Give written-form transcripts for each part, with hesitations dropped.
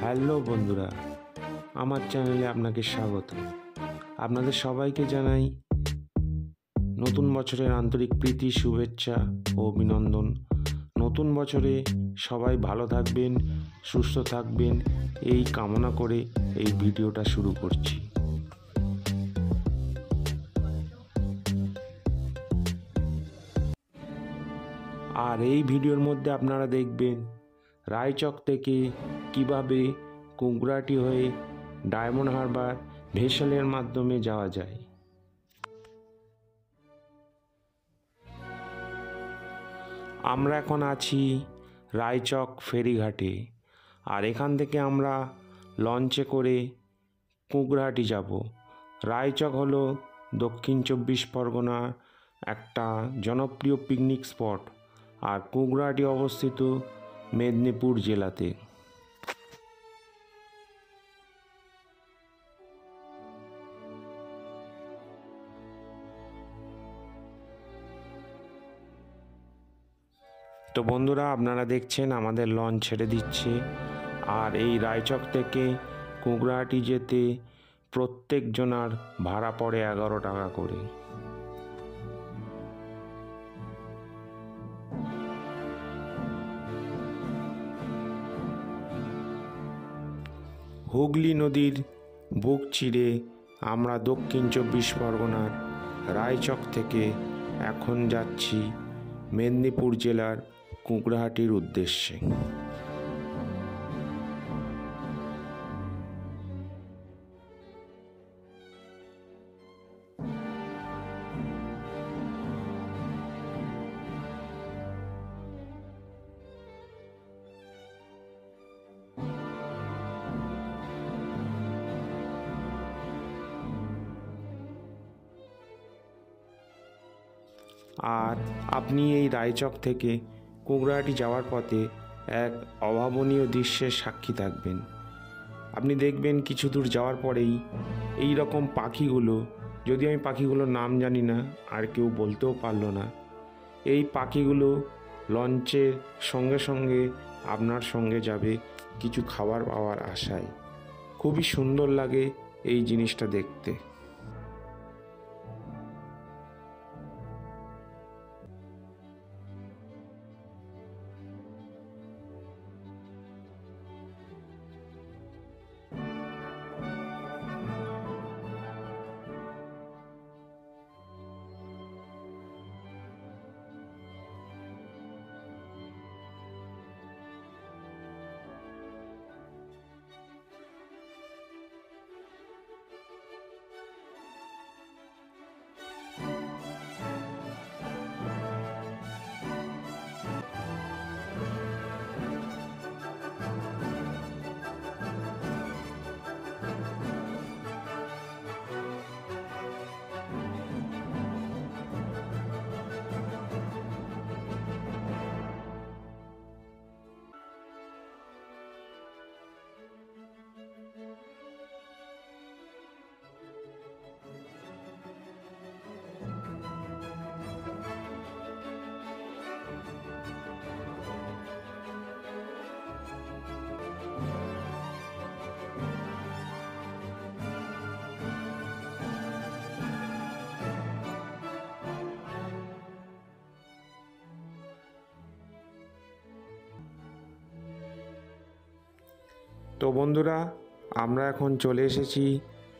Hello বন্ধুরা, আমার চ্যানেলে আপনাকে স্বাগত। আপনাদের সবাইকে জানাই নতুন বছরের আন্তরিক প্রীতি, শুভেচ্ছা ও অভিনন্দন। নতুন বছরে সবাই ভালো থাকবেন, সুস্থ থাকবেন, এই কামনা করে এই ভিডিওটা শুরু করছি। আর এই ভিডিওর মধ্যে আপনারা দেখবেন রায়চক থেকে কিভাবে কুকরাহাটি হয়ে ডায়মন্ড হারবার ভেসেলের মাধ্যমে যাওয়া যায়। আমরা এখন আছি রায়চক ফেরিঘাটে, আর এখান থেকে আমরা লঞ্চে করে কুকরাহাটি যাব। রায়চক হলো দক্ষিণ 24 পরগনার একটা জনপ্রিয় পিকনিক স্পট, আর কুকরাহাটি অবস্থিত মেদিনীপুর জেলাতে। তো বন্ধুরা, আপনারা দেখছেন আমাদের লঞ্চ ছেড়ে দিচ্ছে, আর এই রায়চক থেকে কুকরাহাটি যেতে প্রত্যেক জনার ভাড়া পড়ে 11 টাকা করে। হুগলি নদীর বুক চিরে আমরা দক্ষিণ 24 পরগনার রায়চক থেকে এখন যাচ্ছি মেদিনীপুর জেলার কুকরাহাটির উদ্দেশ্যে। আর আপনি এই রায়চক থেকে কুকরাহাটি যাওয়ার পথে এক অভাবনীয় দৃশ্যের সাক্ষী থাকবেন। আপনি দেখবেন কিছু দূর যাওয়ার পরেই এই রকম পাখিগুলো, যদি আমি পাখিগুলোর নাম জানি না আর কেউ বলতেও পারলো না, এই পাখিগুলো লঞ্চের সঙ্গে সঙ্গে আপনার সঙ্গে যাবে কিছু খাবার পাওয়ার আশায়। খুবই সুন্দর লাগে এই জিনিসটা দেখতে। তো বন্ধুরা, আমরা এখন চলে এসেছি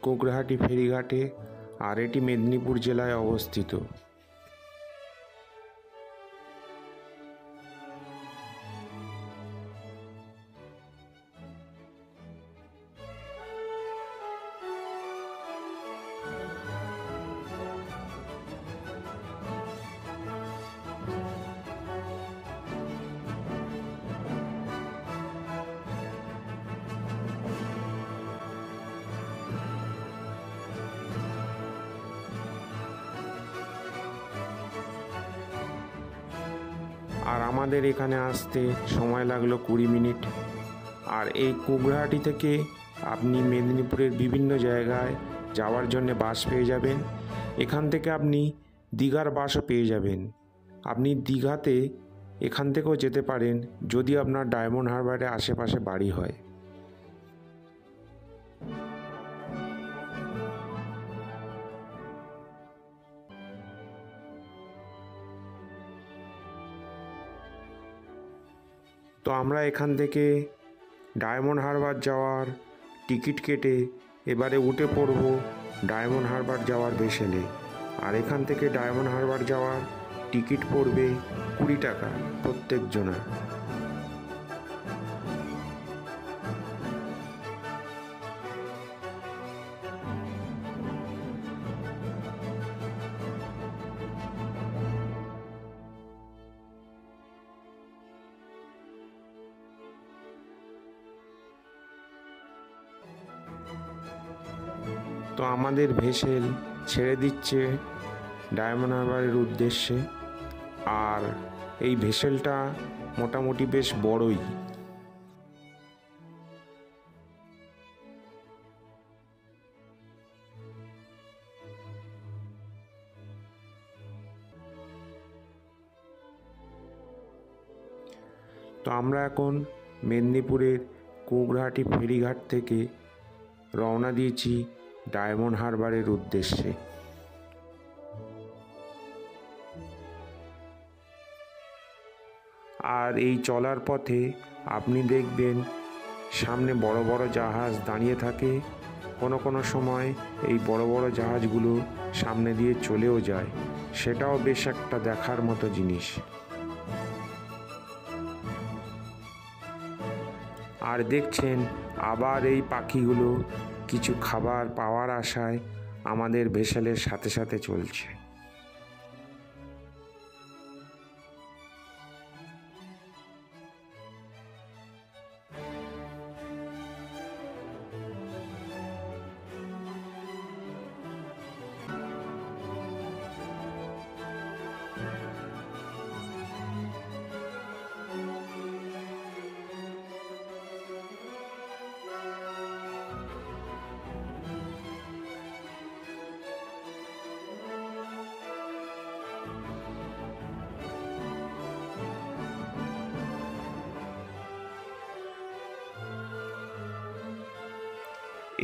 কুকরাহাটি ফেরিঘাটে, আর এটি মেদিনীপুর জেলায় অবস্থিত। আর আমাদের এখানে আসতে সময় লাগলো 20 মিনিট। আর এই কুকরাহাটি থেকে আপনি মেদিনীপুরের বিভিন্ন জায়গায় যাওয়ার জন্য বাস পেয়ে যাবেন। এখান থেকে আপনি দীঘার বাসও পেয়ে যাবেন। আপনি দীঘাতে এখান থেকেও যেতে পারেন যদি আপনার ডায়মন্ড হারবারের আশেপাশে বাড়ি হয়। তো আমরা এখান থেকে ডায়মন্ড হারবার যাওয়ার টিকিট কেটে এবারে উঠে পড়ব ডায়মন্ড হারবার যাওয়ার ভেসেলে। আর এখান থেকে ডায়মন্ড হারবার যাওয়ার টিকিট পড়বে 20 টাকা প্রত্যেক জনের। তো আমাদের ভেসেল ছেড়ে দিচ্ছে ডায়মন্ড হারবারের উদ্দেশ্যে। আর এই ভেসেলটা মোটামুটি বেশ বড়ই। তো আমরা এখন মেদিনীপুরের কুকড়াহাটি ফেরিঘাট থেকে রওনা দিয়েছি ডায়মন্ড হারবারের উদ্দেশ্যে। আর এই চলার পথে আপনি দেখবেন সামনে বড় বড় জাহাজ দাঁড়িয়ে থাকে। কোনো কোনো সময় এই বড় বড় জাহাজগুলো সামনে দিয়ে চলেও যায়, সেটাও বেশ একটা দেখার মতো জিনিস। আর দেখছেন আবার এই পাখিগুলো কিছু খাবার পাওয়ার আশায় আমাদের ভেসেলের সাথে সাথে চলছে।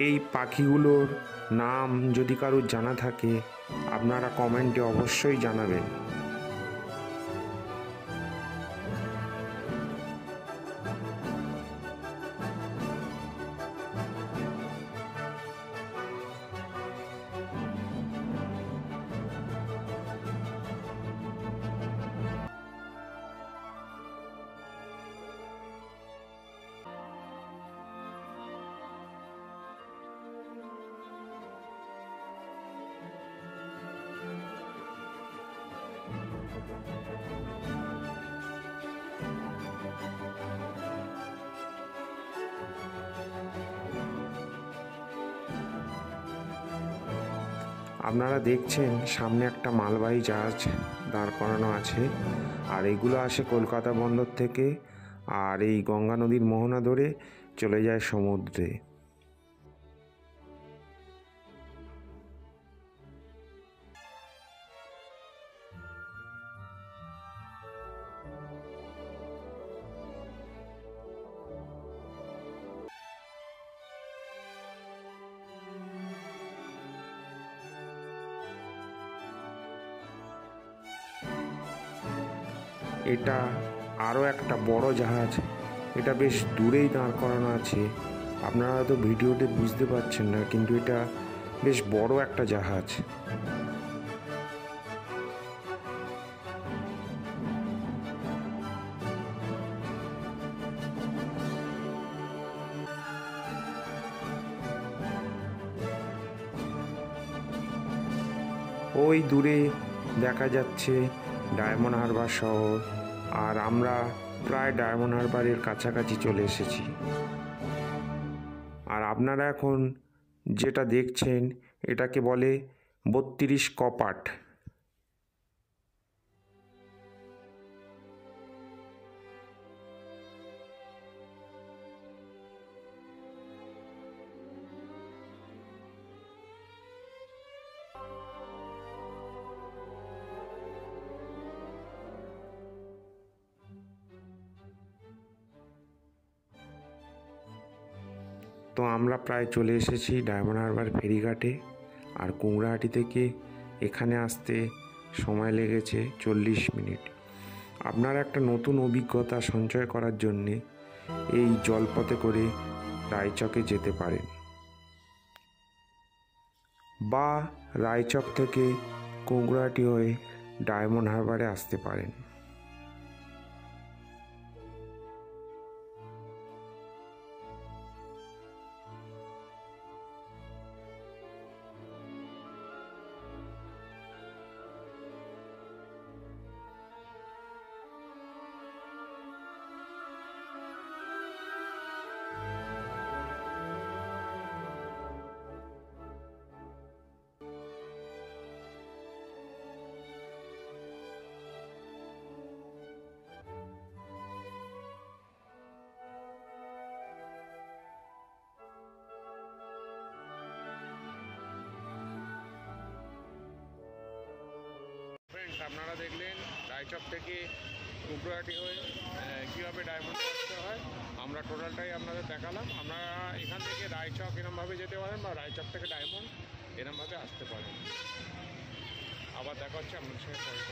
এই পাখিগুলোর নাম যদি কারোর জানা থাকে আপনারা কমেন্টে অবশ্যই জানাবেন। আপনারা দেখছেন সামনে একটা মালবাহী জাহাজ দাঁড় করানো আছে। আর এগুলো আসে কলকাতা বন্দর থেকে, আর এই গঙ্গা নদীর মোহনা ধরে চলে যায় সমুদ্রে। এটা আরও একটা বড় জাহাজ, এটা বেশ দূরেই দাঁড় করানো আছে। আপনারা তো ভিডিওতে বুঝতে পারছেন না, কিন্তু এটা বেশ বড় একটা জাহাজ। ওই দূরে দেখা যাচ্ছে ডায়মন্ড হারবার শহর। আর আমরা প্রায় ডায়মন্ড হারবারের কাছাকাছি চলে এসেছি। আর আপনারা এখন যেটা দেখছেন এটাকে বলে 32 কপাট। তো আমরা প্রায় চলে এসেছি ডায়মন্ড হারবার ফেরিঘাটে। আর কুকড়াহাটি থেকে এখানে আসতে সময় লেগেছে 40 মিনিট। আপনার একটা নতুন অভিজ্ঞতা সঞ্চয় করার জন্যে এই জলপথে করে রায়চকে যেতে পারেন, বা রায়চক থেকে কোগরাটি হয়ে ডায়মন্ড হারবারে আসতে পারেন। ফ্রেন্ডস, আপনারা দেখলেন রায়চক থেকে কুকরাটি হয়ে কীভাবে ডায়মন্ড আসতে হয়। আমরা টোটালটাই আপনাদের দেখালাম। আপনারা এখান থেকে রায়চক এরমভাবে যেতে পারেন, বা রায়চক থেকে ডায়মন্ড এরমভাবে আসতে পারেন। আবার দেখা হচ্ছে আপনাদের সঙ্গে পরে।